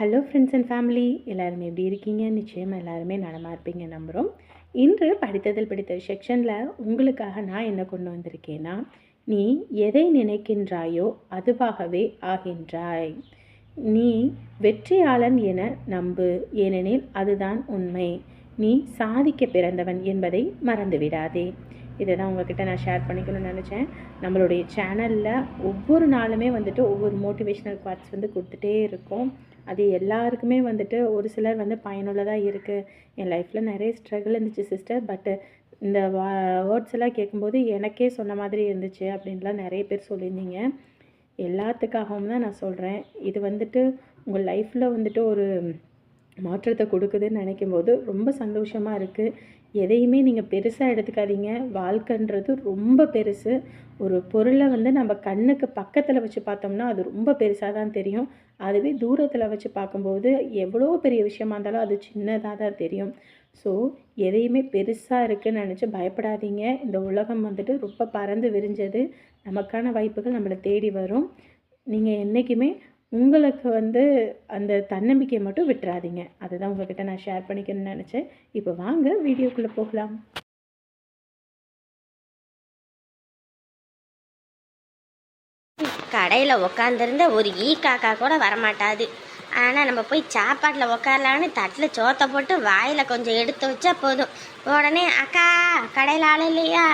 Hello friends and family, எல்லாருமே எப்படி இருக்கீங்க? நிச்சயமாக எல்லாருமே நலமாக இருப்பீங்க நம்புகிறோம். இன்று படித்ததில் பிடித்த செக்ஷனில் உங்களுக்காக நான் என்ன கொண்டு வந்திருக்கேன்னா, நீ எதை நினைக்கின்றாயோ அதுவாகவே ஆகின்றாய். நீ வெற்றியாளன் என நம்பு, ஏனெனில் அதுதான் உண்மை. நீ சாதிக்க பிறந்தவன் என்பதை மறந்துவிடாதே. இதை தான் உங்ககிட்ட நான் ஷேர் பண்ணிக்கணும்னு நினச்சேன். நம்மளுடைய சேனலில் ஒவ்வொரு நாளுமே ஒவ்வொரு மோட்டிவேஷ்னல் குவாட்ஸ் கொடுத்துட்டே இருக்கோம். அது எல்லாருக்குமே ஒரு சிலர் பயனுள்ளதாக இருக்குது. என் லைஃப்பில் நிறைய ஸ்ட்ரகிள் இருந்துச்சு சிஸ்டர், பட்டு இந்த வேர்ட்ஸ் எல்லாம் கேட்கும்போது எனக்கே சொன்ன மாதிரி இருந்துச்சு அப்படின்லாம் நிறைய பேர் சொல்லியிருந்தீங்க. எல்லாத்துக்காகவும் தான் நான் சொல்கிறேன். இது உங்கள் லைஃப்பில் ஒரு மாற்றத்தை கொடுக்குதுன்னு நினைக்கும்போது ரொம்ப சந்தோஷமாக இருக்குது. எதையுமே நீங்கள் பெருசாக எடுத்துக்காதீங்க. வாழ்க்கைன்றது ரொம்ப பெருசு. ஒரு பொருளை நம்ம கண்ணுக்கு பக்கத்தில் வச்சு பார்த்தோம்னா அது ரொம்ப பெருசாக தான் தெரியும். அதுவே தூரத்தில் வச்சு பார்க்கும்போது எவ்வளோ பெரிய விஷயமா இருந்தாலும் அது சின்னதாக தான் தெரியும். ஸோ எதையுமே பெருசாக இருக்குதுன்னு நினச்சி பயப்படாதீங்க. இந்த உலகம் ரொம்ப பறந்து விரிஞ்சது. நமக்கான வாய்ப்புகள் நம்மளை தேடி வரும். நீங்கள் என்றைக்குமே உங்களுக்கு அந்த தன்னம்பிக்கையை மட்டும் விட்டுறாதீங்க. அதுதான் உங்கள்கிட்ட நான் ஷேர் பண்ணிக்கணும்னு நினச்சேன். இப்போ வாங்க வீடியோக்குள்ளே போகலாம். கடையில் உக்காந்துருந்த ஒரு ஈ காக்கா கூட வரமாட்டாது. ஆனால் நம்ம போய் சாப்பாட்டில் உக்காரலான்னு தட்டில் சோத்தை போட்டு வாயில் கொஞ்சம் எடுத்து வச்சா போதும், உடனே அக்கா கடையில் ஆள் இல்லையா,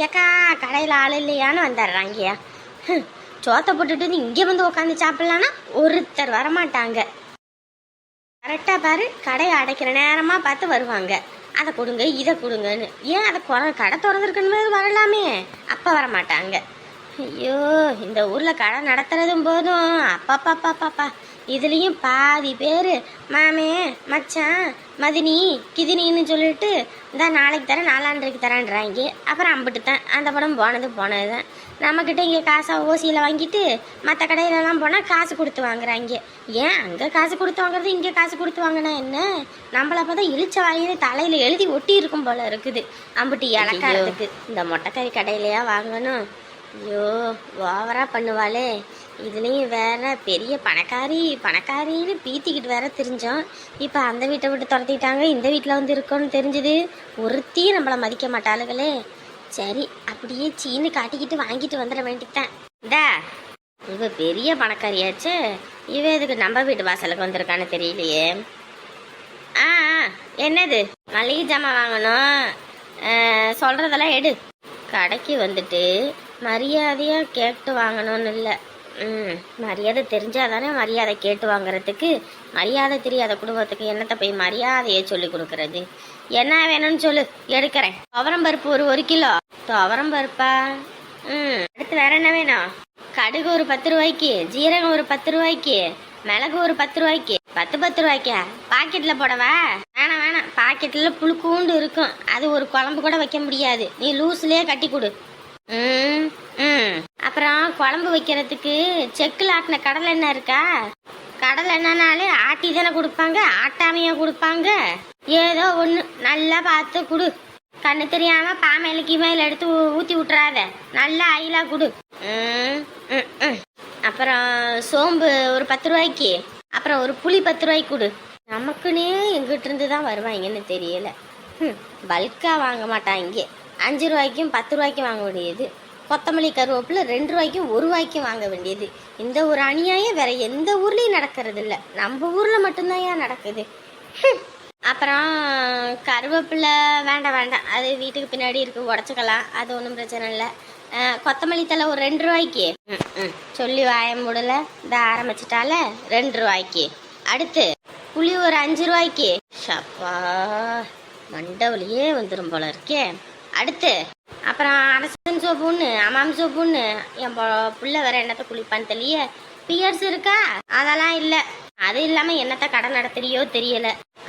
ஏக்கா கடையில் ஆள் இல்லையான்னு வந்துடுறாங்கய்யா. சோத்தை போட்டுட்டு இங்கே உட்காந்து சாப்பிட்லான்னா ஒருத்தர் வரமாட்டாங்க. கரெக்டாக பாரு, கடையை அடைக்கிற நேரமாக பார்த்து வருவாங்க. அதை கொடுங்க இதை கொடுங்கன்னு. ஏன் அதை கடை திறந்துருக்குன்னு வரலாமே, அப்போ வரமாட்டாங்க. ஐயோ, இந்த ஊரில் கடை நடத்துறதும் போதும் அப்பாப்பாப்பாப்பாப்பா. இதுலேயும் பாதி பேர் மாமே மச்சான் மதினி கிதினின்னு சொல்லிட்டு இந்த நாளைக்கு தரேன் நாளான்றைக்கு தரேன்றாங்க. அப்புறம் அம்பிட்டு தான் அந்த படம் போனது தான். நம்மக்கிட்ட இங்கே காசை ஓசியில் வாங்கிட்டு மற்ற கடையிலலாம் போனால் காசு கொடுத்து வாங்குறாங்க. ஏன் அங்கே காசு கொடுத்து வாங்குறது இங்கே காசு கொடுத்து வாங்கினா என்ன? நம்மளை பார்த்தா இழிச்ச வாயின்னு தலையில் எழுதி ஒட்டி இருக்கும் போல இருக்குது. அம்பிட்டு இலக்காரத்துக்கு இந்த மொட்டைக்கறி கடையிலையா வாங்கணும்? ஐயோ, ஓவராக பண்ணுவாளே. இதுலேயும் வேற பெரிய பணக்காரின்னு பீத்திக்கிட்டு வேற தெரிஞ்சோம். இப்போ அந்த வீட்டை விட்டு துரத்திட்டாங்க, இந்த வீட்டில் இருக்கோன்னு தெரிஞ்சுது. ஒருத்தையும் நம்மளை மதிக்க மாட்டாளுகளே. சரி, அப்படியே சீனு காட்டிக்கிட்டு வாங்கிட்டு வந்துட வேண்டித்தான். இந்தா, இவ பெரிய பணக்காரியாச்சு, இவ எதுக்கு நம்ம வீட்டு வாசலுக்கு வந்திருக்கான்னு தெரியலையே. என்னது மளிகை ஜாமான் வாங்கணும், சொல்கிறதெல்லாம் எடு. கடைக்கு மரியாதையாக கேட்டு வாங்கணும்னு இல்லை. மரியாதை தெரிஞ்சாதானே மரியாதை கேட்டு வாங்குறதுக்கு. மரியாதை தெரியாத குடும்பத்துக்கு என்னத்தை போய் மரியாதையை சொல்லி கொடுக்கறது? என்ன வேணும்னு சொல்லு, எடுக்கிறேன். துவரம் பருப்பு ஒரு கிலோ. துவரம் பருப்பா? அடுத்து வேற என்ன வேணும்? கடுகு ஒரு 10 ரூபாய்க்கு, ஜீரகம் ஒரு 10 ரூபாய்க்கு, மிளகு ஒரு 10 ரூபாய்க்கு. 10 ரூபாய்க்கா? பாக்கெட்டில் போடவா? வேணாம், பாக்கெட்டில் புழுக்கூண்டு இருக்கும், அது ஒரு குழம்பு கூட வைக்க முடியாது. நீ லூஸ்லேயே கட்டி கொடு. அப்புறம் குழம்பு வைக்கிறதுக்கு செக்கில் ஆட்டின கடலை எண்ணெய் இருக்கா? கடலை எண்ணெய்னாலே ஆட்டி தானே கொடுப்பாங்க, ஆட்டாமையா கொடுப்பாங்க. ஏதோ ஒன்று நல்லா பார்த்து கொடு. கண்ணு தெரியாம பாமையில கீமையில எடுத்து ஊற்றி விட்டுறாத, நல்லா ஆயிலா கொடு. அப்புறம் சோம்பு ஒரு 10 ரூபாய்க்கு, அப்புறம் ஒரு புளி 10 ரூபாய்க்கு கொடு. நமக்குன்னே எங்கிட்ட இருந்து தான் வருவாங்கன்னு தெரியல. பல்கா வாங்க மாட்டாங்க. 5 ரூபாய்க்கும் 10 ரூபாய்க்கும் வாங்க வேண்டியது. கொத்தமல்லி கருவேப்பிலை 2 ரூபாய்க்கும் 1 ரூபாய்க்கும் வாங்க வேண்டியது. இந்த ஒரு அநியாயம் வேற எந்த ஊர்லேயும் நடக்கிறது இல்லை, நம்ம ஊரில் மட்டும்தான் ஏன் நடக்குது. அப்புறம் கருவேப்பிலை வேண்டாம், அது வீட்டுக்கு பின்னாடி இருக்கு, உடச்சிக்கலாம், அது ஒன்றும் பிரச்சனை இல்லை. கொத்தமல்லி தலை ஒரு 2 ரூபாய்க்கு. சொல்லி வாய முடியல, இந்த ஆரம்பிச்சிட்டால 2 ரூபாய்க்கு. அடுத்து புளி ஒரு 5 ரூபாய்க்கு. ஷப்பா, மண்டவலியே வந்துடும் போல இருக்கே. அடுத்து அப்புறம் அரசன் சோப்பு ஒன்று, அமாம் சோப்பு ஒன்று. என் புள்ள வேற என்னத்தை குளிப்பான்னு தெரிய. பியர்ஸ் இருக்கா? அதெல்லாம் இல்லை. அது இல்லாமல் என்னத்தை கடை நடத்துறியோ தெரியல.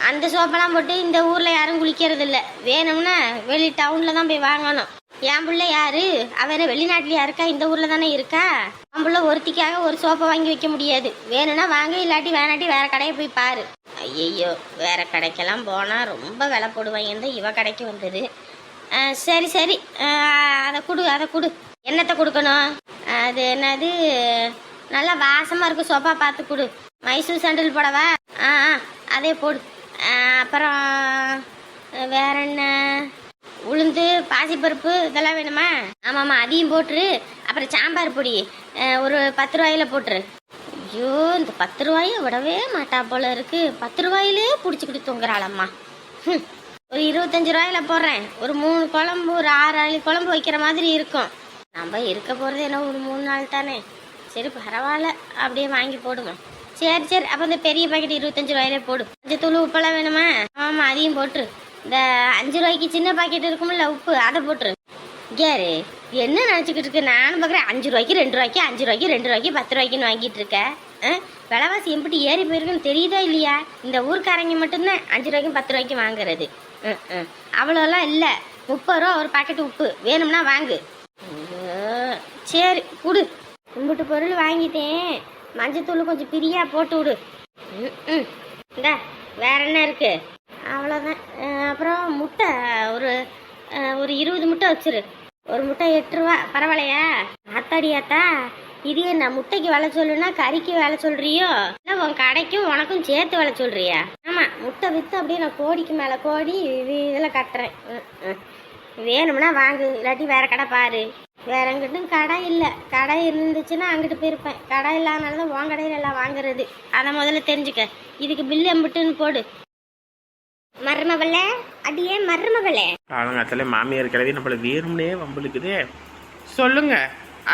அந்த சோப்பெல்லாம் போட்டு இந்த ஊரில் யாரும் குளிக்கிறது இல்லை. வேணும்னா வெளி டவுனில் தான் போய் வாங்கணும். என் பிள்ளை யாரு? அவரை வெளிநாட்டிலையா இருக்கா? இந்த ஊரில் தானே இருக்கா? என் பிள்ளை ஒருத்திக்காக ஒரு சோப்பை வாங்கி வைக்க முடியாது. வேணும்னா வாங்க, இல்லாட்டி வேணாட்டி வேற கடையை போய் பாரு. ஐயோ, வேற கடைக்கெல்லாம் போனால் ரொம்ப விலை போடுவாங்க. இவ கடைக்கு வந்தது. சரி, அதை கொடு. என்னத்தை கொடுக்கணும்? அது என்னது, நல்லா வாசமாக இருக்கும் சோப்பா பார்த்து கொடு. மைசூர் சாண்டல் போடவா? ஆ ஆ அதே போடு. அப்புறம் வேற என்ன? உளுந்து பாசிப்பருப்பு இதெல்லாம் வேணுமா? ஆமாம்மா அதையும் போட்டுரு. அப்புறம் சாம்பார் பொடி ஒரு 10 ரூபாயில போட்டுரு. ஐயோ இந்த 10 ரூபாயை விடவே மாட்டா போல இருக்கு. 10 ரூபாயிலே பிடிச்சிக்கிட்டு தூங்குறாளம்மா. ஒரு 25 ரூபாயில போடுறேன். ஒரு 3 குழம்பு ஒரு 6 குழம்பு வைக்கிற மாதிரி இருக்கும். நம்ம இருக்க போகிறது என்ன ஒரு 3 நாள் தானே. சரி பரவாயில்ல, அப்படியே வாங்கி போடுவோம். சரி சரி, அப்போ இந்த பெரிய பாக்கெட் 25 ரூபாயிலே போடு. கொஞ்சம் தூள் உப்பெல்லாம் வேணுமா? ஆமாம் அதையும் போட்டுரு. இந்த 5 ரூபாய்க்கு சின்ன பாக்கெட் இருக்கும்ல உப்பு, அதை போட்டுரு. கேரு என்ன நினச்சிக்கிட்டு இருக்கு? நானும் பார்க்குறேன் 5 ரூபாய்க்கு 2 ரூபாய்க்கு 5 ரூபாய்க்கு 2 ரூபாய்க்கு 10 ரூபாய்க்குன்னு வாங்கிட்டு இருக்கேன். விலைவாசி எப்படி ஏறி போயிருக்குன்னு தெரியுதா இல்லையா? இந்த ஊர்க்காரங்க மட்டும்தான் 5 ரூபாய்க்கும் 10 ரூபாய்க்கும் வாங்குறது. அவ்வளோலாம் இல்லை. 30 ரூபா ஒரு பாக்கெட் உப்பு வேணும்னா வாங்கு. சரி கொடு. கும்பிட்டு பொருள் வாங்கிட்டேன். மஞ்சத்தூள் கொஞ்சம் பிரியா போட்டு விடு. இந்த வேற என்ன இருக்கு? அவ்வளோதான். அப்புறம் முட்டை ஒரு 20 முட்டை வச்சிரு. ஒரு முட்டை 8 ரூபா. பரவாயில்லையா? ஆத்தாடியாத்தா, இது என்ன முட்டைக்கு வேலை சொல்லுன்னா கறிக்கு வேலை சொல்றியோ? இல்லை உன் கடைக்கும் உனக்கும் சேர்த்து வேலை சொல்றியா? ஆமாம், முட்டை விற்று அப்படியே நான் கோடிக்கு மேலே கோடி இதில் கட்டுறேன். வேணும்னா வாங்கு, இல்லாட்டி வேற கடை பாரு. வேற எங்கிட்டும் கடை இல்லை. கடை இருந்துச்சுன்னா அங்கிட்டு போயிருப்பேன். கடை இல்லாதனால தான் உன் கடையில் எல்லாம் வாங்குறது. அதை முதல்ல தெரிஞ்சுக்க. இதுக்கு பில்லு எம்பிட்டுன்னு போடு. மருமகளே, அடியே மருமகளே. காலங்காத்தால மாமியார் கிளவி நம்மள வேணும்னே வம்பளுக்குதே. சொல்லுங்க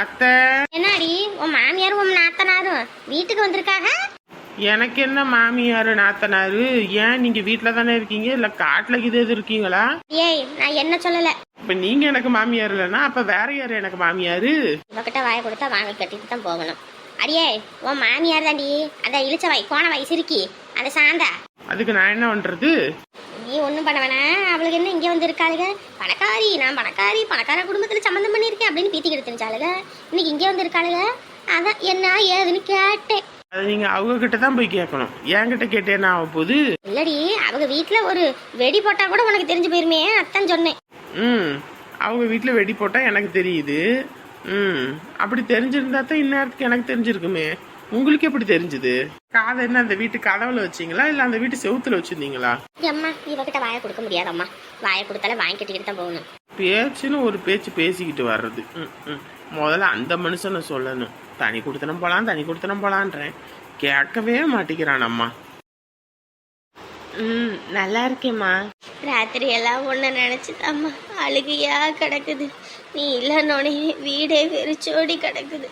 அத்தை. என்னடி உன் மாமியாரும் உன் நாத்தனாரும் வீட்டுக்கு வந்திருக்காங்க? எனக்கு என்ன மாமியாரு நாத்தனாரு? ஏன் நீங்க வீட்டுல தானே இருக்கீங்க, இல்ல காட்டுல இது எது இருக்கீங்களா? ஏய் நான் என்ன சொல்லல. இப்ப நீங்க எனக்கு மாமியார் இல்லைன்னா அப்ப வேற யாரு எனக்கு மாமியாரு? இவகிட்ட வாயை கொடுத்தா வாங்கி கட்டிட்டு தான் போகணும். அடியே உன் மாமியார் தாண்டி. அந்த இழிச்ச வாய் கோண வாய் சிரிக்கி அந்த சாந்தா. அதுக்கு நான் என்ன பண்றது? நீ ஒன்றும் பண்ண வேணாம். அவளுக்கு என்ன இங்கே வந்து இருக்காளுங்க? பணக்காரி, நான் பணக்காரி, பணக்கார குடும்பத்தில் சம்மந்தம் பண்ணியிருக்கேன் அப்படின்னு பீத்திக்கிட்டு தெரிஞ்சாளுங்க. இன்னைக்கு இங்கே வந்து இருக்காளுங்க. அதான் என்ன ஏதுன்னு கேட்டேன். அது நீங்க அவங்க கிட்ட தான் போய் கேட்கணும். என்கிட்ட கேட்டேன்னா ஆக போகுது? இல்லடி, அவங்க வீட்டுல ஒரு வெடி போட்டா கூட உனக்கு தெரிஞ்சு போயிருமே, அத்தான் சொன்னேன். அவங்க வீட்டுல வெடி போட்டா எனக்கு தெரியுது. அப்படி தெரிஞ்சிருந்தா தான் இந்நேரத்துக்கு எனக்கு தெரிஞ்சிருக்குமே. உங்களுக்கு எப்படி தெரிஞ்சது? காதை என்ன அந்த வீட்டு கதவுல வச்சீங்களா இல்ல அந்த வீட்டு செவுத்துல வச்சிருந்தீங்களா? அம்மா இவகிட்ட வாயை கொடுக்க முடியாதம்மா. வாயை கொடுத்தாலும் வாங்கி கட்டிக்கிட்டு தான் போகணும். பேச்சுன்னு ஒரு பேச்சு பேசிக்கிட்டு வர்றது. முதல்ல அந்த மனுஷனை சொல்லணும். தனி கொடுத்தனம் போலாம் தனி கொடுத்தனம் போலான்றேன், கேட்கவே மாட்டேங்கிறான் அம்மா. நல்லா இருக்கேம்மா. ராத்திரி எல்லாம் ஒன்று நினச்சிதாம்மா அழுகையா கிடக்குது. நீ இல்லைன்னொடனே வீடே வெறிச்சோடி கிடக்குது.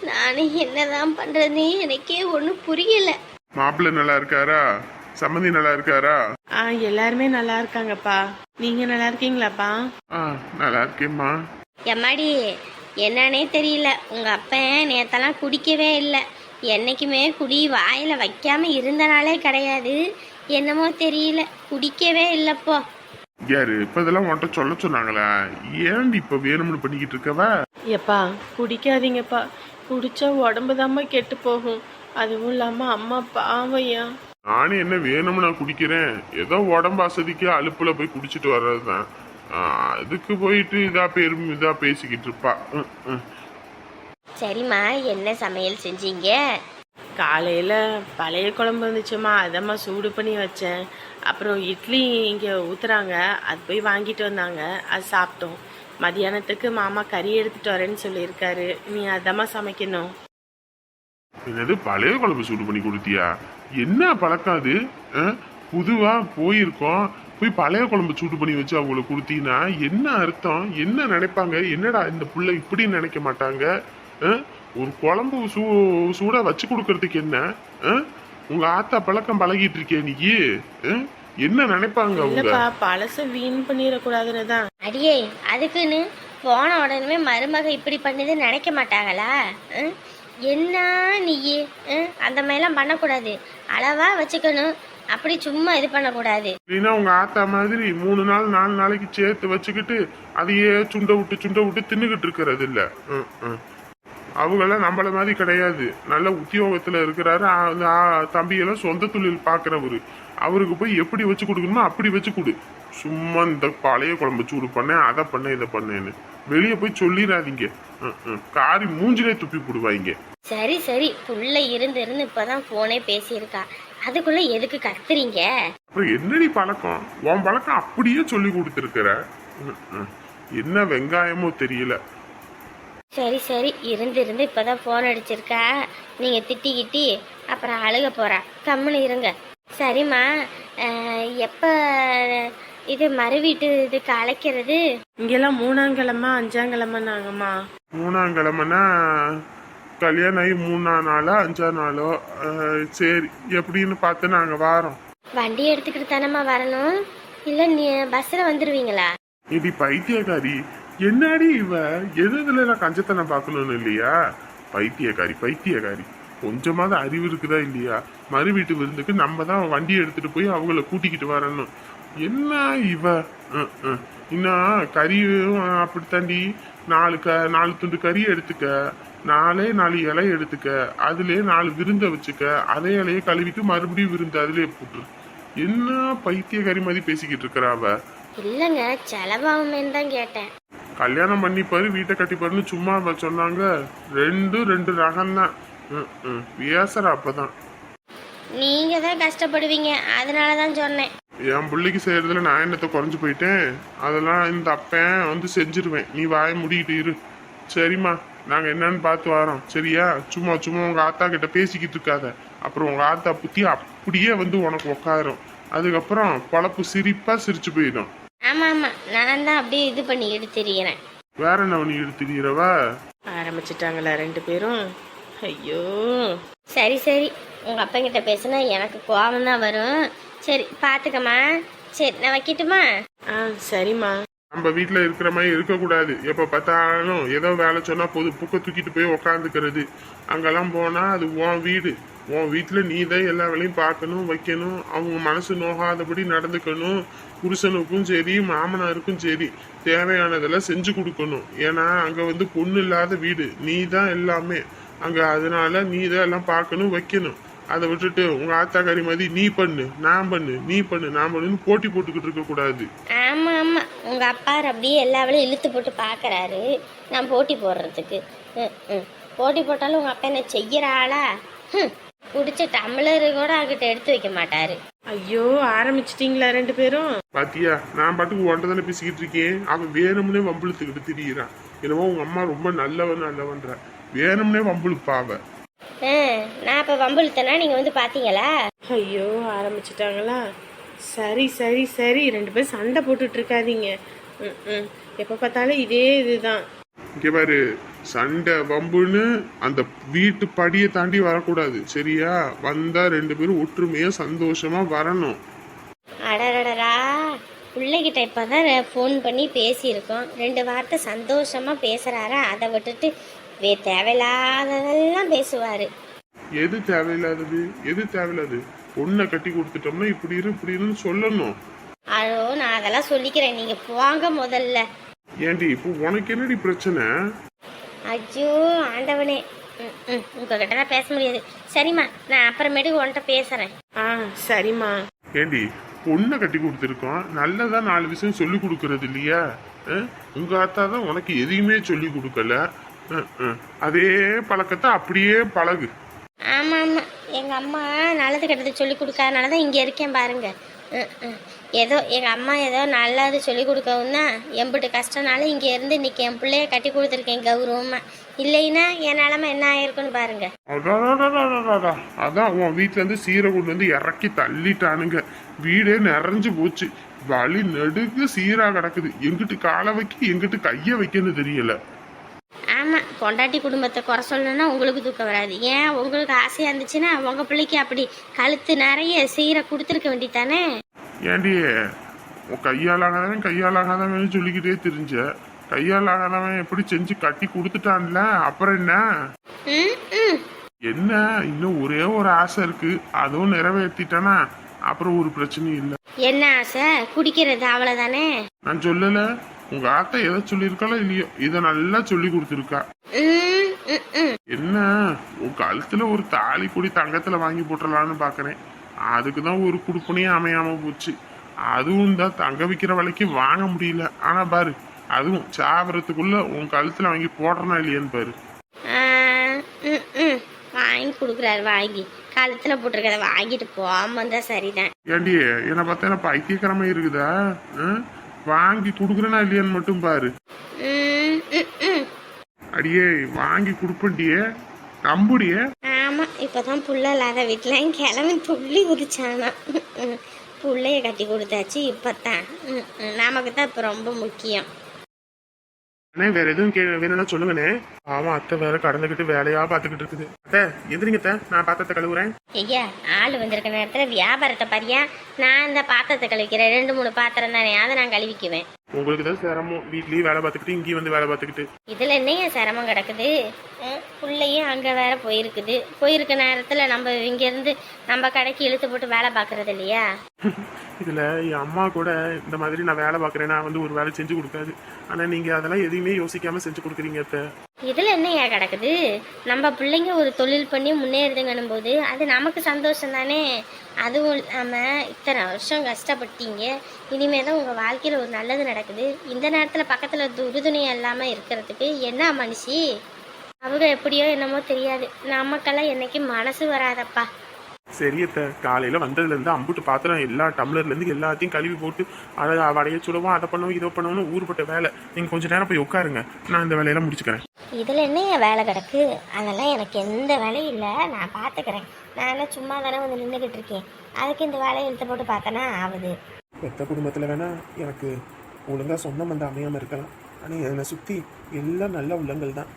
நானும் என்னதான் பண்றதுன்னு எனக்கே ஒன்றும் புரியல. மாப்பிள்ளை நல்லா இருக்காரா? சம்மந்தி நல்லா இருக்காரா? எல்லாருமே நல்லா இருக்காங்கப்பா. நீங்க நல்லா இருக்கீங்களாப்பா? நல்லா இருக்கேம்மா. எம்மாடி என்னன்னே தெரியல. உங்க அப்பன் நேத்தெல்லாம் குடிக்கவே இல்லை. என்னைக்குமே குடி வாயில வைக்காம இருந்தனாலே கிடையாது. என்னமோ தெரியல, குடிக்கவே இல்லப்போ. யாரு இப்ப இதெல்லாம் உன்கிட்ட சொல்ல சொன்னாங்களா? ஏன் இப்ப வேணும்னு பண்ணிக்கிட்டு இருக்கவா? எப்பா குடிக்காதீங்கப்பா. குடிச்சா உடம்பு தாம்மா கெட்டு போகும். அதுவும் இல்லாம அம்மா பாவையா. நானும் என்ன வேணும்னு நான் குடிக்கிறேன். ஏதோ உடம்பு அசதிக்கு அலுப்புல போய் குடிச்சிட்டு வர்றதுதான். அதுக்கு போயிட்டு இதா பேசிக்கிட்டு இருப்பா. சரிம்மா, என்ன சமையல் செஞ்சீங்க? காலையில் பழைய குழம்பு இருந்துச்சுமா, அதம்மா சூடு பண்ணி வச்சேன். அப்புறம் இட்லி இங்கே ஊற்றுறாங்க, அது போய் வாங்கிட்டு வந்தாங்க, அது சாப்பிட்டோம். மதியானத்துக்கு மாமா கறி எடுத்துட்டு வரேன்னு சொல்லியிருக்காரு. நீ அதம்மா சமைக்கணும். என்னது பழைய குழம்பு சூடு பண்ணி கொடுத்தியா? என்ன பழக்கம் அது? புதுவா போயிருக்கோம், போய் பழைய குழம்பு சூடு பண்ணி வச்சு அவங்களுக்கு கொடுத்தீங்கன்னா என்ன அர்த்தம்? என்ன நினைப்பாங்க? என்னடா இந்த புள்ள இப்படி நினைக்க மாட்டாங்க? ஒரு குழம்பு சூடா வச்சு கொடுக்கறதுக்கு என்ன? உங்க ஆத்தா பழக்கம் பழகிட்டு இருக்கே நீ. என்ன நினைப்பாங்க அவங்க? பழச வீண் பண்ணிடக்கூடாதுன்னு தான். அடியே அதுக்குன்னு போன உடனே மருமக இப்படி பண்ணுது நினைக்க மாட்டாங்களா? என்ன நீ அந்த மாதிரிலாம் பண்ணக்கூடாது. அளவா வச்சுக்கணும். அப்படி சும்மா இது பண்ணக்கூடாது. இல்லைன்னா உங்க ஆத்தா மாதிரி 3 நாள் 4 நாளைக்கு சேர்த்து வச்சுக்கிட்டு அதையே சுண்ட விட்டு தின்னுகிட்டு இருக்கிறது இல்ல. அவங்கெல்லாம் நம்மள மாதிரி கிடையாது. நல்ல உத்தியோகத்துல இருக்கிறாரு. தம்பியெல்லாம் சொந்த தொழில் பாக்குறவரு. அவருக்கு போய் எப்படி வச்சு கொடுக்கணுமோ அப்படி வச்சு கொடு. சும்மா இந்த பழைய குழம்பு சூடு பண்ணேன், அதை பண்ணேன், இதை பண்ணேன்னு வெளியே போய் சொல்லிடாதீங்க. காரி மூஞ்சிலே துப்பி போடுவாங்க. சரி சரி, புள்ள இருந்து இருந்து இப்பதான் போனே பேசியிருக்கா, அதுக்குள்ள எதுக்கு கத்துறீங்க? அப்புறம் என்னடி பழக்கம்? உன் பழக்கம் அப்படியே சொல்லி கொடுத்துருக்குற. என்ன வெங்காயமோ தெரியல. சரி சரி, இருந்து இருந்து இப்பதான் போன் அடிச்சிருக்கா, நீங்க திட்டிக்கிட்டி அப்புறம் அழுக போறா, கம்முன்னு இருங்க. சரிம்மா, எப்ப இது மறு வீட்டு இதுக்கு அழைக்கிறது? இங்கெல்லாம் 3ஆங்கிழமை 5ஆங்கிழமைன்னாங்கம்மா. 3ஆங்கிழமைனா கல்யாணம் ஆகி 3ஆம் நாளோ 5ஆம் நாளோ. சரி, எப்படின்னு பார்த்து நாங்க வாரோம். வண்டி எடுத்துக்கிட்டு தானம்மா வரணும், இல்ல நீ பஸ்ல வந்துருவீங்களா? இது பைத்தியக்காரி, என்னாடி இவ எதுல கஞ்சத்தனம் பார்க்கணும்னு இல்லையா? பைத்தியக்காரி பைத்தியக்காரி, கொஞ்சமாவது அறிவு இருக்குதா இல்லையா? மறு வீட்டு விருந்துக்கு நம்ம தான் வண்டி எடுத்துட்டு போய் அவங்கள கூட்டிக்கிட்டு வரணும். என்ன இவ? இன்னும் கறியும் அப்படித்தாண்டி, 4 துண்டு கறி எடுத்துக்க, 4 இலை எடுத்துக்க, அதுலயே 4 விருந்தை வச்சுக்க, அதே இலையை கழுவிட்டு மறுபடியும் விருந்து அதுலயே போட்டுரு. என்ன பைத்தியக்காரி மாதிரி பேசிக்கிட்டு இருக்கிற அவ? இல்லங்க, செலவாகுமேன்னு தான் கேட்டேன். கல்யாணம் பண்ணிப்பாரு வீட்டை கட்டிப்பாருன்னு சும்மா சொன்னாங்க. 2 ரகம்தான். பேசுற அப்பதான். நீங்க தான் கஷ்டப்படுவீங்க, அதனாலதான் சொன்னேன். என் பிள்ளைக்கு செய்யறதுல நான் என்னத்தை குறைஞ்சு போயிட்டேன்? அதெல்லாம் இந்த அப்பன் வந்து செஞ்சிருவேன். நீ வாயை முடிக்கிட்டு இரு. சரிம்மா, நாங்க என்னன்னு பார்த்து வரோம். சரியா? சும்மா சும்மா உங்க ஆத்தா கிட்ட பேசிக்கிட்டு இருக்காத. அப்புறம் உங்க ஆத்தா புத்தி அப்படியே வந்து உனக்கு உக்காரும். அதுக்கப்புறம் பொழப்பு சிரிப்பா சிரிச்சு போயிடும். ஆமா ஆமா, நான் தான் அப்படியே இது பண்ணி எடுத்துறேன். வேற என்ன பண்ணி எடுத்துக்கிறவா? ஆரம்பிச்சிட்டாங்களா 2 பேரும்? ஐயோ. சரி சரி, உங்க அப்பங்கிட்ட பேசுனா எனக்கு கோபம் தான் வரும். சரி பாத்துக்கம்மா. சரி, நான் வைக்கட்டுமா? சரிம்மா. நம்ம வீட்டுல இருக்கிற மாதிரி இருக்கக்கூடாது. எப்ப பார்த்தாலும் ஏதோ வேலை சொன்னா போது புக்க தூக்கிட்டு போய் உக்காந்துக்கிறது. அங்கெல்லாம் போனா அது உன் வீடு. உன் வீட்டுல நீ தான் எல்லா வேலையும் பார்க்கணும், வைக்கணும், அவங்க மனசு நோகாதபடி நடந்துக்கணும். புருஷனுக்கும் சரி மாமனாருக்கும் சரி தேவையானதெல்லாம் செஞ்சு கொடுக்கணும். ஏன்னா அங்க வந்து பொண்ணு இல்லாத வீடு, நீ தான் எல்லாமே அங்க. அதனால நீ தான் எல்லாம் பார்க்கணும், வைக்கணும். அதை விட்டுட்டு உங்க ஆத்தாக்காரி மாதிரி நீ பண்ணு நான் பண்ணு, நீ பண்ணு நான் பண்ணுன்னு போட்டி போட்டுக்கிட்டு இருக்க கூடாது. ஆமா ஆமா, உங்க அப்பா அப்படியே எல்லா வேலையும் இழுத்து போட்டு பாக்குறாரு நான் போட்டி போடுறதுக்கு. போட்டி போட்டாலும் உங்க அப்பா என்ன செய்யற ஆளா? குடிச்ச டம்ளரு கூட அங்கிட்ட எடுத்து வைக்க மாட்டாரு. ஐயோ, ஆரம்பிச்சிட்டீங்களா 2 பேரும்? பாத்தியா, நான் பாட்டுக்கு ஒன்றதானே பேசிக்கிட்டு இருக்கேன். அவன் வேணும்னே வம்பிழுத்துக்கிட்டு திரியிறான். என்னவோ உங்க அம்மா ரொம்ப நல்லவன்ற, வேணும்னே வம்பிழுப்பாவ. நான் இப்ப வம்பிழுத்தனா நீங்க வந்து பாத்தீங்களா? ஐயோ, ஆரம்பிச்சிட்டாங்களா? சரி சரி சரி, 2 பேரும் சண்டை போட்டுட்டு இருக்காதீங்க. எப்ப பார்த்தாலும் இதே இதுதான். இங்க பாரு, சண்டை வம்புன்னு அந்த வீட்டு படியை தாண்டி வரக்கூடாது. சரியா? வந்தா 2 பேரும் ஒற்றுமையா சந்தோஷமா வரணும். அடடடா, பிள்ளைகிட்ட இப்பதான் ஃபோன் பண்ணி பேசியிருக்கோம். 2 வார்த்தை சந்தோஷமா பேசுறாரா, அதை விட்டுட்டு தேவையில்லாததெல்லாம் பேசுவாரு. எது தேவையில்லாதது? எது தேவையில்லாது? பொண்ணை கட்டி கொடுத்துட்டோம்னா இப்படி இப்படின்னு சொல்லணும். அதோ நான் அதெல்லாம் சொல்லிக்கிறேன், நீங்க போங்க முதல்ல. ஏண்டி இப்போ உனக்கு என்னடி பிரச்சனை? ஐயோ ஆண்டவனே, உங்ககிட்ட தான் பேச முடியாது. சரிம்மா, நான் அப்புறமேட்டுக்கு உன்கிட்ட பேசுறேன். சரிம்மா. ஏண்டி, பொண்ணை கட்டி கொடுத்துருக்கோம், நல்லதா 4 விஷயம் சொல்லி கொடுக்கறது இல்லையா? உங்க ஆத்தா தான் உனக்கு எதையுமே சொல்லி கொடுக்கல. அதே பழக்கத்தை அப்படியே பழகு. ஆமா ஆமா, எங்க அம்மா நல்லது கெட்டது சொல்லி கொடுக்காதனாலதான் இங்க இருக்கேன் பாருங்க. ஏதோ எங்க அம்மா ஏதோ நல்லது சொல்லி கொடுக்கவும் தான் எம்பிட்டு கஷ்டனால இங்க இருந்து இன்னைக்கு என் பிள்ளைய கட்டி கொடுத்துருக்கேன் கௌரவமா. இல்லைன்னா என் நிலைமை என்ன ஆயிருக்குன்னு பாருங்க. அதான் உன் வீட்டுல இருந்து சீரை கொண்டு வந்து இறக்கி தள்ளிட்டானுங்க. வீடே நிறைஞ்சு போச்சு. வழி நெடுக்கு சீரா கிடக்குது. எங்கிட்டு காலை வைக்க எங்கிட்டு கைய வைக்கன்னு தெரியல. ஆமா, பொண்டாட்டி குடும்பத்தை குறை சொல்லணும்னா உங்களுக்கு தூக்கம் வராது. ஏன் உங்களுக்கு ஆசையா இருந்துச்சுன்னா உங்க பிள்ளைக்கு அப்படி கழுத்து நிறைய சீரை கொடுத்துருக்க வேண்டித்தானே? ஏண்டி, உன் கையாலாகாதவன் சொல்லிக்கிட்டே தெரிஞ்ச, கையாலாகாதவன் எப்படி செஞ்சு கட்டி கொடுத்துட்டான்ல, அப்புறம் என்ன? என்ன இன்னும் ஒரே ஒரு ஆசை இருக்கு, அதுவும் நிறைவேற்றிட்டானா அப்புறம் ஒரு பிரச்சனையும் இல்லை. என்ன ஆசை? குடிக்கிறது, அவ்வளவுதானே. நான் சொல்லல, உங்க ஆத்தா எதை சொல்லியிருக்காளோ இல்லையோ இத நல்லா சொல்லி கொடுத்துருக்கா. என்ன, உன் கழுத்துல ஒரு தாலி கொடி தங்கத்துல வாங்கி போட்டுடலான்னு பாக்குறேன். அதுக்குதான் ஒரு குடுப்பனையே அமையாம போச்சு. அதுவும் தான் தங்க விற்கிற விலைக்கு வாங்க முடியல. ஆனா பாரு, அதுவும் சாவரத்துக்குள்ள உன் கழுத்துல வாங்கி போடுறனா இல்லையான்னு பாரு. ம் ம் வாங்கி கொடுக்குறாரு, வாங்கி கழுத்தில் போட்டிருக்கத வாங்கிட்டு போகாம வந்தால் சரிதான். ஏண்டி என்னை பார்த்தா என்ன பைத்தியக்காரமா இருக்குதா? வாங்கி கொடுக்குறேனா இல்லையான்னு மட்டும் பாரு. ம் ம் ம் அடியே வாங்கி கொடுப்பண்டியே, நம்புடியே. ஆமாம், இப்போ தான் புள்ள இல்லாத வீட்டில் கிளம்பி துள்ளி குதிச்சானா. புள்ளைய கட்டி கொடுத்தாச்சு இப்போ தான். நமக்கு தான் இப்போ ரொம்ப முக்கியம். அண்ணே வேற எதுவும் வேணும்னா சொல்லுங்கண்ணே. ஆமா அத்தை வேற கடந்துக்கிட்டு வேலையா பார்த்துக்கிட்டு இருக்குது. அத்தை எதிரிங்க அத்தை, நான் பாத்திரத்தை கழுவுறேன். ஐயா, ஆள் வந்திருக்க நேரத்தில் வியாபாரத்தை பாரியா. நான் இந்த பாத்திரத்தை கழுவிக்கிறேன், 2-3 பாத்திரம் தானே, அதை நான் கழுவிக்குவேன். உங்களுக்கு தான் சிரமம், வீட்லயும் வேலை பார்த்துக்கிட்டு இங்கேயும் வந்து வேலை பார்த்துக்கிட்டு. இதில் என்னையா சிரமம் கிடக்குது? பிள்ளையும் அங்கே வேற போயிருக்க நேரத்தில் நம்ம இங்கேருந்து நம்ம கடைக்கு இழுத்து போட்டு வேலை பார்க்கறது இல்லையா? இதுல என் அம்மா கூட இந்த மாதிரி நான் வேலை பார்க்குறேன்னா வந்து ஒரு வேலை செஞ்சு கொடுக்காது. ஆனா நீங்க அதெல்லாம் எதையுமே யோசிக்காம செஞ்சு கொடுக்குறீங்க அத்தை. இதில் என்னையா கிடக்குது? நம்ம பிள்ளைங்க ஒரு தொழில் பண்ணி முன்னேறுதுங்கன்னும் போது அது நமக்கு சந்தோஷம் தானே. அதுவும் இல்லாமல் இத்தனை வருஷம் கஷ்டப்பட்டீங்க, இனிமே தான் உங்கள் வாழ்க்கையில் ஒரு நல்லது நடக்குது. இந்த நேரத்தில் பக்கத்தில் உறுதுணையாக இல்லாமல் இருக்கிறதுக்கு என்ன மனுஷி? அவங்க எப்படியோ என்னமோ தெரியாது, நமக்கெல்லாம் என்னைக்கும் மனசு வராதப்பா. சரி அத்தை, காலையில வந்ததுல இருந்து அம்புட்டு பாத்திரம் எல்லா டம்ளர்ல இருந்து எல்லாத்தையும் கழுவி போட்டு அதை வடைய சுடவும் அதை பண்ணவும் இதை பண்ணவும் ஊருப்பட்ட வேலை. நீங்க கொஞ்ச நேரம் போய் உட்காருங்க, நான் இந்த வேலையெல்லாம் முடிச்சுக்கிறேன். இதில் என்னையா வேலை கிடக்கு? அதெல்லாம் எனக்கு எந்த வேலையும் இல்லை, நான் பார்த்துக்கிறேன். நான் என்ன சும்மா தானே வந்து நின்றுக்கிட்டு இருக்கேன், அதுக்கு இந்த வேலையை இழுத்து போட்டு பார்த்தனா ஆகுது. பெத்த குடும்பத்துல வேணா எனக்கு ஒழுங்கா சொந்தம் வந்து அமையாம இருக்கலாம், ஆனா என்னை சுத்தி எல்லாம் நல்ல உள்ளங்கள் தான்.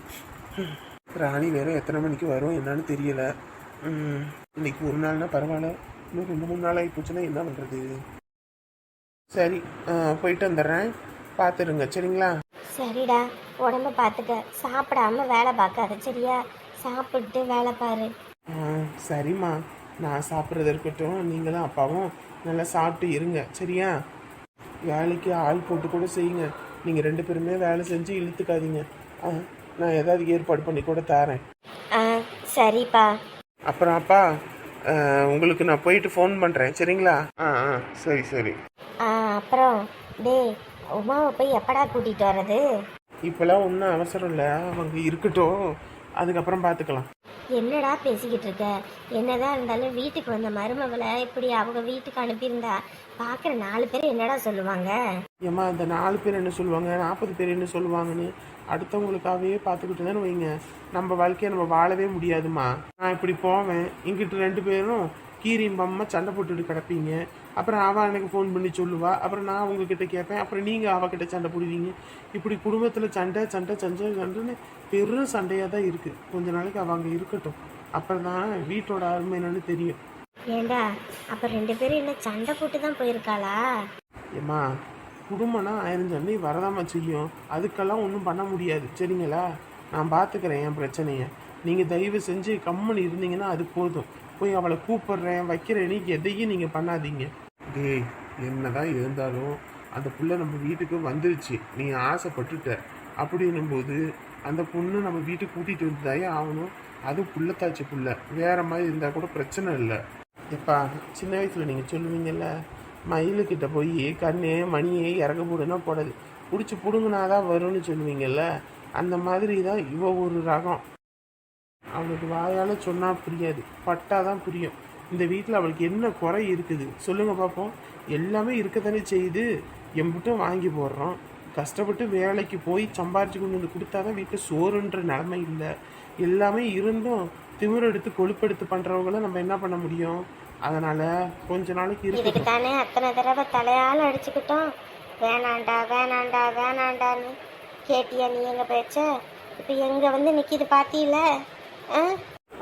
ராணி வேற எத்தனை மணிக்கு வரும் என்னன்னு தெரியல. இன்னைக்கு ஒரு நாள்னா பரவாயில்ல, இன்னும் 2-3 நாள் ஆகி போச்சுன்னா என்ன பண்றது? சரி, போயிட்டு வந்துடுறேன், பார்த்துருங்க சரிங்களா? சரிடா, உடம்ப பார்த்துக்க, சாப்பிடாம வேலை பார்க்காத சரியா? சாப்பிட்டு வேலை பாரு. சரிம்மா, நான் சாப்பிட்றது இருக்கட்டும், நீங்களும் அப்பாவும் நல்லா சாப்பிட்டு இருங்க சரியா? வேலைக்கு ஆள் போட்டு கூட செய்யுங்க, நீங்கள் 2 பேருமே வேலை செஞ்சு இழுத்துக்காதீங்க. நான் ஏதாவது ஏற்பாடு பண்ணி கூட தரேன். சரிப்பா. அப்புறம் அப்பா, உங்களுக்கு நான் போயிட்டு ஃபோன் பண்ணுறேன் சரிங்களா? சரி சரி. அப்புறம் டேய், உமாவை போய் எப்படா கூட்டிகிட்டு வர்றது? இப்போல்லாம் ஒன்றும் அவசரம் இல்லை, அவங்க இருக்கட்டும், அதுக்கப்புறம் பார்த்துக்கலாம். என்னடா பேசிக்கிட்டு இருக்க? என்னதான் இருந்தாலும் வீட்டுக்கு வந்த மருமகளை இப்படி அவங்க வீட்டுக்கு அனுப்பியிருந்தா பார்க்குற 4 பேர் என்னடா சொல்லுவாங்க? ஏம்மா இந்த 4 பேர் என்ன சொல்லுவாங்க, 40 பேர் என்ன சொல்லுவாங்கன்னு அடுத்தவங்களுக்காகவே பார்த்துக்கிட்டு தானே வைங்க, நம்ம வாழ்க்கையை நம்ம வாழவே முடியாதுமா. நான் இப்படி போவேன், இங்கிட்டு 2 பேரும் கீரியும் பம்மா சண்டை போட்டுட்டு கிடப்பீங்க. அப்புறம் அவள் எனக்கு ஃபோன் பண்ணி சொல்லுவா, அப்புறம் நான் உங்ககிட்ட கேட்பேன், அப்புறம் நீங்கள் அவகிட்ட சண்டை போடுவீங்க. இப்படி குடும்பத்தில் சண்டைன்னு பெரும் சண்டையாக தான் இருக்குது. கொஞ்ச நாளைக்கு அவங்க இருக்கட்டும், அப்புறம் தான் வீட்டோட அருமை என்னன்னு தெரியும். ஏண்டா அப்போ 2 பேரும் என்ன சண்டை போட்டு தான் போயிருக்காளா? ஏம்மா குடும்பம்னா 1000 சண்டை வரதாம்மா செய்யும், அதுக்கெல்லாம் ஒன்றும் பண்ண முடியாது சரிங்களா? நான் பார்த்துக்கிறேன் என் பிரச்சனையை, நீங்கள் தயவு செஞ்சு கம்மன் இருந்தீங்கன்னா அது போதும். போய் அவளை கூப்பிட்றேன் வைக்கிறேன்னு எதையும் நீங்கள் பண்ணாதீங்க. டேய் என்னதான் இருந்தாலும் அந்த புள்ள நம்ம வீட்டுக்கு வந்துருச்சு, நீ ஆசைப்பட்டுட்ட அப்படின்னும் போது அந்த பொண்ணு நம்ம வீட்டுக்கு கூட்டிகிட்டு வந்ததாயே ஆகணும். அது புள்ளத்தாச்சு புள்ள, வேற மாதிரி இருந்தால் கூட பிரச்சனை இல்லை. எப்பா சின்ன வயசில் நீங்கள் சொல்லுவீங்கல்ல, மயிலுக்கிட்ட போய் கண்ணே மணியே இறக்க போடுன்னா போடாது, பிடிச்சி பிடுங்கினாதான் வரும்னு சொல்லுவீங்கல்ல, அந்த மாதிரி தான் இவ ஒரு ரகம். அவளுக்கு வாயால் சொன்னால் புரியாது, பட்டாதான் புரியும். இந்த வீட்டில் அவளுக்கு என்ன குறை இருக்குது சொல்லுங்கள் பார்ப்போம்? எல்லாமே இருக்கத்தானே செய்யுது, எம்பிட்டும் வாங்கி போடுறோம். கஷ்டப்பட்டு வேலைக்கு போய் சம்பாரிச்சு கொண்டு வந்து கொடுத்தாதான் வீட்டில் சோறுன்ற நிலைமை இல்லை. எல்லாமே இருந்தும் திமிரெடுத்து கொழுப்பெடுத்து பண்ணுறவங்கள நம்ம என்ன பண்ண முடியும்? அதனால் கொஞ்ச நாளைக்கு இதுக்கு தானே அத்தனை தடவை தலையால் அடிச்சுக்கிட்டோம், வேணாண்டா வேணாண்டா வேணாண்டான்னு. கேட்டியா நீ எங்கள் பேச்ச? இப்போ எங்கே வந்து நிற்கிது பார்த்தீங்கள?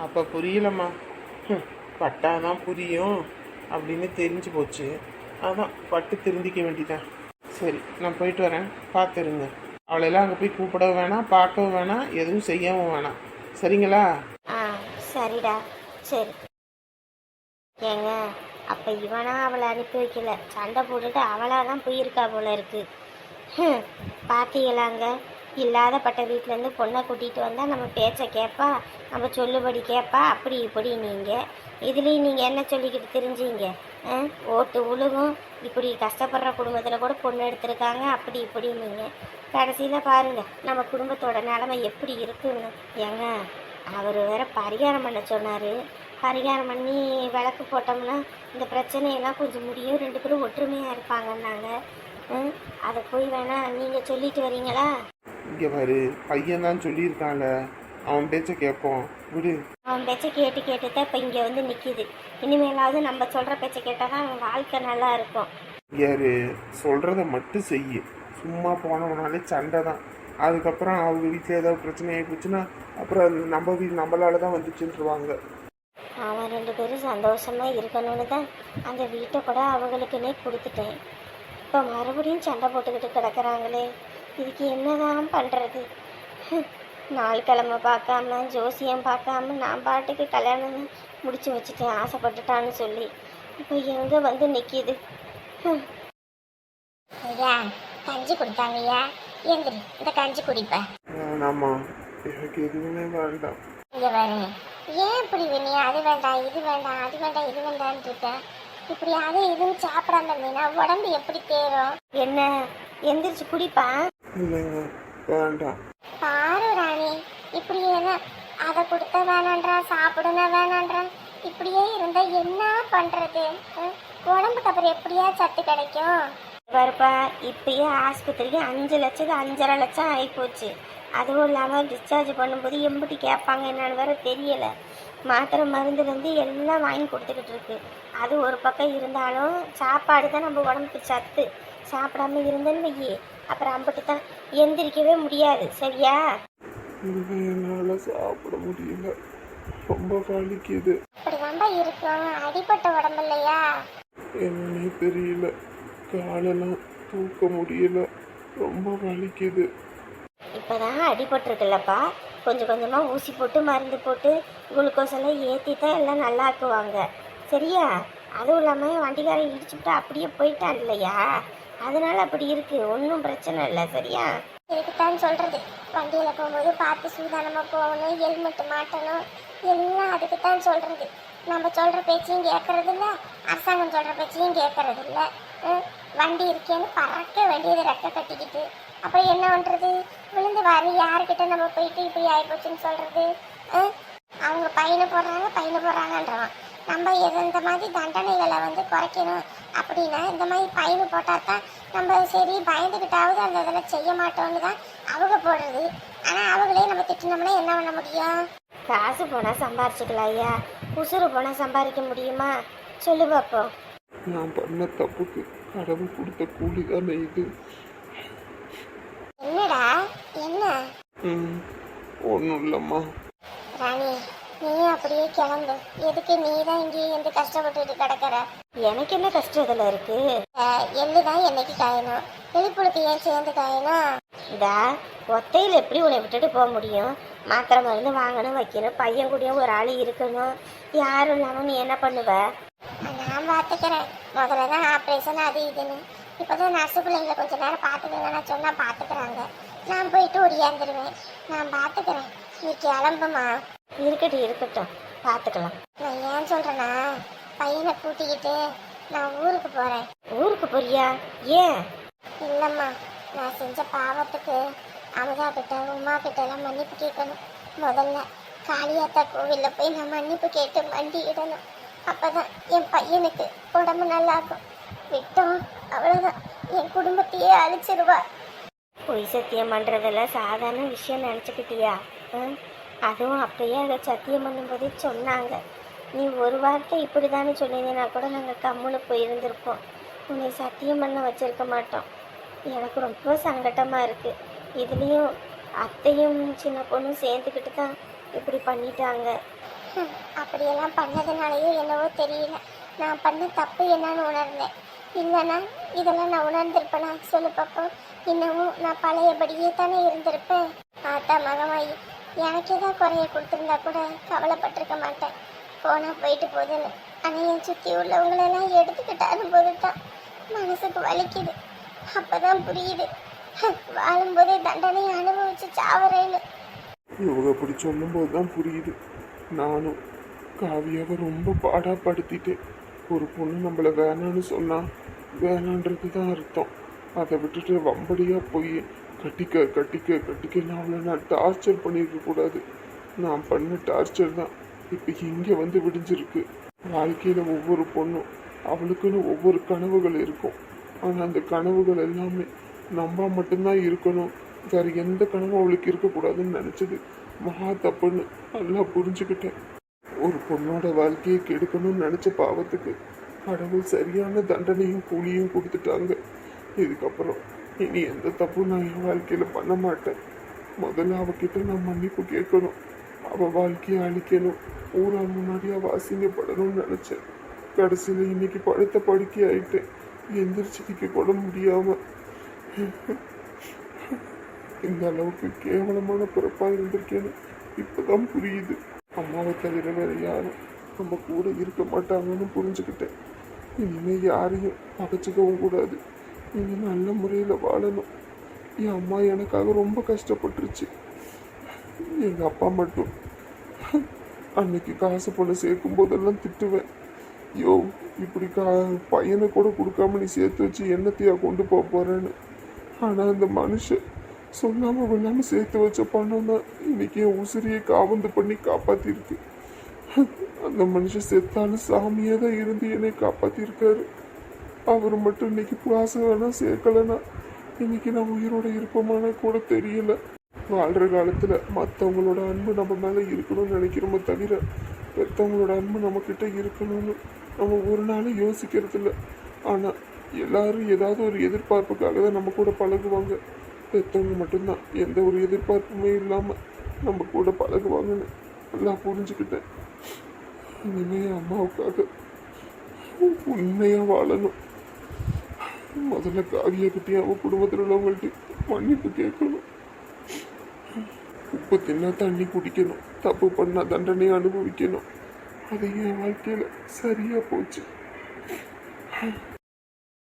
அப்போ புரியலம்மா, பட்டாதான் புரியும் அப்படின்னு தெரிஞ்சு போச்சு, அதான் பட்டு திருந்திக்க வேண்டிதான். சரி நான் போயிட்டு வரேன், பார்த்துருங்க. அவளையெல்லாம் அங்கே போய் கூப்பிடவும் வேணாம், பார்க்கவும் வேணாம், எதுவும் செய்யவும் வேணாம் சரிங்களா? சரிடா சரி. ஏங்க அப்போ இவனா அவளை அனுப்பி வைக்கல, சண்டை போட்டுட்டு அவளாக தான் போயிருக்கா போல இருக்கு. பார்த்தீங்களாங்க, இல்லாதப்பட்ட வீட்டிலேருந்து பொண்ணை கூட்டிகிட்டு வந்தால் நம்ம பேச்சை கேட்பா, நம்ம சொல்லுபடி கேட்பா, அப்படி இப்படி. நீங்கள் இதுலேயும் நீங்கள் என்ன சொல்லிக்கிட்டு தெரிஞ்சீங்க? ஓட்டு உழுகும், இப்படி கஷ்டப்படுற குடும்பத்தில் கூட பொண்ணு எடுத்திருக்காங்க அப்படி இப்படி. நீங்கள் கடைசியில் பாருங்கள் நம்ம குடும்பத்தோட நிலைமை எப்படி இருக்குன்னு. ஏங்க அவர் வேற பரிகாரம் பண்ண சொன்னார். பரிகாரம் பண்ணி விளக்கு போட்டோம்னா இந்த பிரச்சனையெல்லாம் கொஞ்சம் முடியும், 2 பேரும் ஒற்றுமையாக இருப்பாங்கன்னாங்க. அதை போய் வேணா நீங்கள் சொல்லிட்டு வரீங்களா? இங்கே பாரு, பையன் தான் சொல்லியிருக்கான்ல, அவன் பேச்ச கேட்போம் விடு. அவன் பேச்சை கேட்டு கேட்டு தான் இப்போ இங்கே வந்து நிற்கிது. இனிமேலாவது நம்ம சொல்கிற பேச்சை கேட்டால் தான் அவன் வாழ்க்கை நல்லா இருக்கும். யாரு சொல்கிறத மட்டும் செய்யு. சும்மா போனவனாலே சண்டை தான். அதுக்கப்புறம் அவங்க வீட்டில் ஏதாவது பிரச்சனை ஆகி போச்சுன்னா அப்புறம் நம்ம நம்மளால தான் வந்துச்சுருவாங்க. அவன் 2 பேரும் சந்தோஷமாக இருக்கணும்னு தான் அந்த வீட்டை கூட அவங்களுக்குன்னே கொடுத்துட்டேன். இப்போ மறுபடியும் சண்டை போட்டுக்கிட்டு கிடக்குறாங்களே, இதுக்கு என்னதான் பண்ணுறது? 4 கிழமை பார்க்காம ஜோசியம் பார்க்காம நான் பாட்டுக்கு கல்யாணம் முடிச்சு வச்சுட்டேன் ஆசைப்பட்டுட்டான்னு சொல்லி. இப்போ எங்கே வந்து நிற்கிது? ஐயா கஞ்சி கொடுத்தாங்கய்யா, எந்திரி இந்த கஞ்சி குடிப்பேன். ஆமாம், எனக்கு எதுவுமே வேண்டாம். இங்கே பாருங்க, ஏன் இப்படி வேணியா அது வேண்டாம் இது வேண்டாம் அது வேண்டாம் இது வேண்டான்னு இருக்கேன். இப்படி அதை எதுவும் சாப்பிடாம இருந்தீங்கன்னா உடம்பு எப்படி தேரும்? என்ன எந்திரிச்சு குடிப்பா. இல்லைங்க, வேண்டாம். பாரு ராணி, இப்படி என்ன அதை கொடுத்த வேணான்றான், சாப்பிடுங்க வேணான்றான். இப்படியே இருந்தா என்ன பண்றது? உடம்புக்கு அப்புறம் எப்படியா சத்து கிடைக்கும்? வருப்பா, இப்பயே ஆஸ்பத்திரிக்கு 5 லட்சத்துக்கு 5.5 லட்சம் ஆகிப்போச்சு. அதுவும் இல்லாமல் டிஸ்சார்ஜ் பண்ணும்போது எம்பிட்டு கேட்பாங்க என்னன்னு வேற தெரியலை. மாத்திரை மருந்துலேருந்து எல்லாம் வாங்கி கொடுத்துக்கிட்டு இருக்கு. அது ஒரு பக்கம் இருந்தாலும் சாப்பாடு தான் நம்ம உடம்புக்கு சத்து. சாப்பிடாம இருந்தேன்னு வையி, அப்புறம் அம்பிட்டு தான் எந்திரிக்கவே முடியாது. சரியா? என்னால் சாப்பிட முடியல, ரொம்ப வலிக்குது. அப்படி ரொம்ப இருக்கும், அடிப்பட்ட உடம்பு இல்லையா? என்னன்னே தெரியல, காலெல்லாம் தூக்க முடியல, ரொம்ப வலிக்குது. இப்போதான் அடிபட்டிருக்குல்லப்பா, கொஞ்சம் கொஞ்சமாக ஊசி போட்டு மருந்து போட்டு குளுக்கோஸ் எல்லாம் ஏற்றி தான் எல்லாம் நல்லா ஆக்குவாங்க. சரியா? அதுவும் இல்லாமல் வண்டிக்காரன் இடிச்சுட்டு அப்படியே போயிட்டான் இல்லையா, அதனால அப்படி இருக்கு, ஒன்றும் பிரச்சனை இல்லை. சரியா? இதுக்குத்தான் சொல்கிறது, வண்டியில் போகும்போது பார்த்து சூதானமாக போகணும், ஹெல்மெட் மாட்டணும், எல்லாம் அதுக்குத்தான் சொல்கிறது. நம்ம சொல்கிற பேச்சையும் கேட்கறது இல்லை, அரசாங்கம் சொல்கிற பேச்சையும் கேட்கறது இல்லை. வண்டி இருக்கேன்னு பறக்க வேண்டியது ரெக்க கட்டிக்கிட்டு அப்புறம் என்ன பண்ணுறது? விழுந்து வாரி யாருக்கிட்ட நம்ம போயிட்டு இப்படி ஆகிப்போச்சுன்னு சொல்கிறது? அவங்க பையனை போடுறாங்கன்றவன் நம்ம இந்த மாதிரி தண்டனைகளை வந்து குறைக்கணும் அப்படின்னா இந்த மாதிரி பையனு போட்டால் தான் நம்ம சரி பயந்துக்கிட்டாவது அந்த இதில் செய்ய மாட்டோம்னு தான் அவங்க போடுறது. ஆனால் அவங்களே நம்ம திட்டினோம்னா என்ன பண்ண முடியும்? காசு போனால் சம்பாரிச்சுக்கலாம் ஐயா, உசுறு போனால் சம்பாதிக்க முடியுமா? சொல்லு பார்ப்போம். நான் பண்ண தப்புக்கு கடவுள் கொடுத்த கூலி தானே இது. என்னடா என்ன? ஒன்றும் இல்லைம்மா. ராணி, நீ அப்படியே கிளம்பு. எதுக்கு நீ தான் இங்கேயே எந்த கஷ்டப்பட்டுட்டு கிடக்கிற? எனக்கு என்ன கஷ்டம் இதில் இருக்கு? எள்ளுதான் என்னைக்கு காயணும், வெளிப்புழுக்கு ஏன் சேர்ந்து காயணும்? இதா ஒத்தையில் எப்படி உன்னை விட்டுட்டு போக முடியும்? மாத்திரை மருந்து வாங்கணும் வைக்கணும், பையன் கூடயும் ஒரு ஆள் இருக்கணும், யாரும் இல்லாமல் நீ என்ன பண்ணுவ? நான் பார்த்துக்கிறேன். முதல்ல தான் ஆப்ரேஷன் அது இதுன்னு, இப்போ தான் நர்ஸு பிள்ளைங்களை கொஞ்சம் நேரம் பார்த்துக்கங்க நான் சொன்னால் பார்த்துக்கிறாங்க. நான் போயிட்டு ஒடியாந்துருவேன். நான் பார்த்துக்கிறேன், நீ கிளம்புமா. இருக்கட்டும் பார்த்துக்கலாம். நான் ஏன் சொல்கிறேன்னா, பையனை கூட்டிக்கிட்டு நான் ஊருக்கு போகிறேன். ஊருக்கு போறியா? ஏன்? இல்லைம்மா, நான் செஞ்ச பாவத்துக்கு அமுதா கிட்ட உமா கிட்ட எல்லாம் மன்னிப்பு கேட்கணும். முதல்ல காளியாத்தா கோவிலில் போய் நான் மன்னிப்பு கேட்டு மண்டியிடணும். அப்போதான் என் பையனுக்கு உடம்பு நல்லாகும். விட்டோம் அவ்வளோதான், என் குடும்பத்தையே அழிச்சிருவா. பொய் சத்தியம் பண்ணுறதெல்லாம் சாதாரண விஷயம் நினச்சிக்கிட்டியா? அதுவும் அப்பயே அதை சத்தியம் பண்ணும்போதே சொன்னாங்க. நீ ஒரு வார்த்தை இப்படி தானே சொன்னீங்கன்னா கூட நாங்கள் கம்முன்னு போயிருந்திருப்போம். உன்னை சத்தியம் பண்ண வச்சிருக்க மாட்டோம். எனக்கு ரொம்ப சங்கடமாக இருக்குது. இதுலேயும் அத்தையும் சின்ன பொண்ணும் சேர்ந்துக்கிட்டு தான் இப்படி பண்ணிட்டாங்க. அப்படியெல்லாம் பண்ணதுனாலேயோ என்னவோ தெரியல, நான் பண்ண தப்பு என்னன்னு உணர்ந்தேன். இல்லைன்னா இதெல்லாம் நான் உணர்ந்திருப்பேனா? சொல்லு பாப்போம். இன்னமும் நான் பழையபடியே தானே இருந்திருப்பேன். ஆத்தா மகமாயி எனக்கு ஏதாவது குறைய கொடுத்துருந்தா கூட கவலைப்பட்டிருக்க மாட்டேன். போனால் போயிட்டு போகுதுன்னு. ஆனால் என் சுற்றி உள்ளவங்களெல்லாம் எடுத்துக்கிட்டாலும் போது தான் மனசுக்கு வலிக்குது. அப்போ தான் புரியுது, வாழும்போதே தண்டனை அனுபவிச்சு சாவறேன்னு. இவங்க அப்படி சொல்லும்போது தான் புரியுது. நானும் காவியாவை ரொம்ப பாடாப்படுத்திட்டேன். ஒரு பொண்ணு நம்மளை வேணான்னு சொன்னால் வேணான்றது தான் அர்த்தம். அதை விட்டுட்டு வம்படியாக போய் கட்டிக்க கட்டிக்க கட்டிக்க நான் அவளை நான் டார்ச்சர் பண்ணியிருக்க கூடாது. நான் பண்ண டார்ச்சர் தான் இப்போ இங்கே வந்து விடிஞ்சிருக்கு. வாழ்க்கையில் ஒவ்வொரு பொண்ணும் அவளுக்குன்னு ஒவ்வொரு கனவுகள் இருக்கும். ஆனால் அந்த கனவுகள் எல்லாமே நம்ப மட்டும்தான் இருக்கணும், வேறு எந்த கனவும் அவளுக்கு இருக்கக்கூடாதுன்னு நினச்சது மகா தப்புன்னு நல்லா புரிஞ்சுக்கிட்டேன். ஒரு பொண்ணோட வாழ்க்கையை கெடுக்கணும்னு நினச்ச பாவத்துக்கு கடவுள் சரியான தண்டனையும் கூலியும் கொடுத்துட்டாங்க. இதுக்கப்புறம் இனி எந்த தப்பும் நான் என் வாழ்க்கையில் பண்ண மாட்டேன். முதல்ல அவகிட்ட நான் மன்னிப்பு கேட்கணும், அவள் வாழ்க்கையை அழிக்கணும், ஊரால் முன்னாடி அவள் அசிங்கப்படணும்னு நினச்சேன். கடைசியில் இன்னைக்கு படுத்த படுக்கை ஆயிட்டேன், எந்திரிச்சு நிற்க கூட முடியாம. இந்த அளவுக்கு கேவலமான பிறப்பா இருந்திருக்கேன்னு இப்பதான் புரியுது. அம்மாவை தவிர வேற யாரும் நம்ம கூட இருக்க மாட்டாங்கன்னு புரிஞ்சுக்கிட்டேன். இனிமே யாரையும் பகைச்சிக்கவும் கூடாது, இனி நல்ல முறையில் வாழணும். என் அம்மா எனக்காக ரொம்ப கஷ்டப்பட்டுருச்சு. எங்கள் அப்பா மட்டும் அன்னைக்கு காசு பணம் சேர்க்கும் போதெல்லாம் திட்டுவேன், யோ இப்படி பையனை கூட கொடுக்காம நீ சேர்த்து வச்சு என்னத்தையா கொண்டு போக போறேன்னு. ஆனால் அந்த மனுஷன் சொல்லாமல் கொள்ளாமல் சேர்த்து வச்ச பணம் தான் இன்னைக்கு என் உசிரியை காவந்து பண்ணி காப்பாற்றிருக்கு. அந்த மனுஷன் செத்தாலும் சாமியே தான் இருந்து என்னை காப்பாற்றிருக்காரு. அவர் மட்டும் இன்னைக்கு காசு வேணா சேர்க்கலைன்னா இன்னைக்கு நான் உயிரோட இருப்போமான கூட தெரியல. வாழ்கிற காலத்தில் மற்றவங்களோட அன்பு நம்ம மேலே இருக்கணும்னு நினைக்கிறோமே தவிர பெற்றவங்களோட அன்பு நம்மக்கிட்ட இருக்கணும்னு நம்ம ஒரு நாளும் யோசிக்கிறது இல்லை. ஆனால் எல்லாரும் ஏதாவது ஒரு எதிர்பார்ப்புக்காக தான் நம்ம கூட பழகுவாங்க. பெற்றவங்க மட்டும்தான் எந்த ஒரு எதிர்பார்ப்புமே இல்லாமல் நம்ம கூட பழகுவாங்கன்னு நல்லா புரிஞ்சுக்கிட்டேன். இனிமேல் அம்மாவுக்காக உண்மையாக வாழணும். முதல்ல காவியக்கிட்டே அவன் குடும்பத்தில் உள்ளவங்கள்ட்ட மன்னிப்பு கேட்கணும். உப்பு தின்னா தண்ணி குடிக்கணும், தப்பு பண்ணால் தண்டனையை அனுபவிக்கணும். அது என் வாழ்க்கையில் சரியாக போச்சு.